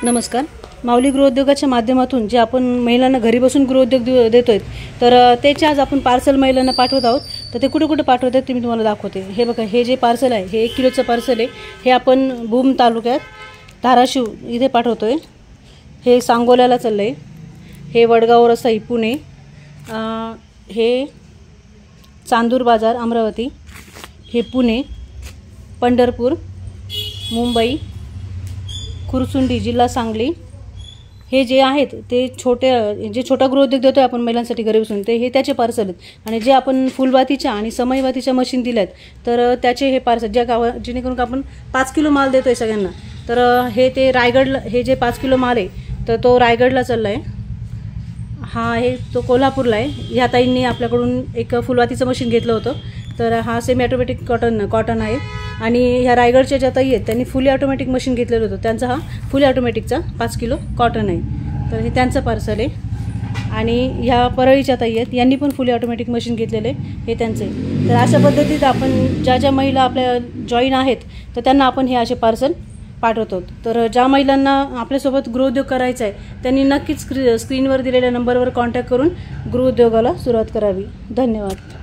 नमस्कार. माऊली गृहोद्योगाच्या माध्यमातून जे आपण महिलांना घरी बसून गृहोद्योग देतोय, तर त्याचे आज आपण पार्सल महिलांना पाठवत आहोत. तर ते कुठे कुठे पाठवत आहेत ते मी तुम्हाला दाखवते. हे बघा, हे जे पार्सल आहे हे 1 किलोचं पार्सल आहे. हे आपण भूम तालुक्यात धाराशिव इथे पाठवतोय. हे सांगोल्याला चाललं आहे. हे वडगाव रस्ता पुणे, हे चांदूर बाजार अमरावती, हे पुणे, पंढरपूर, मुंबई, कुरसुंडी जिल्हा सांगली. हे जे आहेत ते जे छोटा गृहोद्योग देतोय आपण महिलांसाठी घरी बसून, ते हे त्याचे पार्सल आहेत. आणि जे आपण फुलबातीच्या आणि समईबातीच्या मशीन दिल्या आहेत तर त्याचे हे पार्सल जेणेकरून आपण 5 किलो माल देतोय सगळ्यांना. तर हे ते रायगडला, हे जे 5 किलो माल आहे तर तो रायगडला चालला आहे. हा आहे तो कोल्हापूरला आहे. ह्या ताईंनी आपल्याकडून एक फुलबातीचं मशीन घेतलं होतं. तर हा सेमी ऑटोमॅटिक कॉटन आहे. आणि ह्या रायगडच्या ज्या ताई आहेत त्यांनी फुली ऑटोमॅटिक मशीन घेतलेलं होतं. त्यांचा हा फुली ऑटोमॅटिकचा 5 किलो कॉटन आहे. तर हे त्यांचं पार्सल आहे. आणि ह्या परळीच्या ताई आहेत, यांनी पण फुली ऑटोमॅटिक मशीन घेतलेलं आहे, हे त्यांचं आहे. तर अशा पद्धतीत आपण ज्या महिला आपल्या जॉईन आहेत तर त्यांना आपण हे असे पार्सल पाठवतो. तर ज्या महिलांना आपल्यासोबत गृहोद्योग करायचा आहे त्यांनी नक्कीच स्क्रीनवर दिलेल्या नंबरवर कॉन्टॅक्ट करून गृहोद्योगाला सुरुवात करावी. धन्यवाद.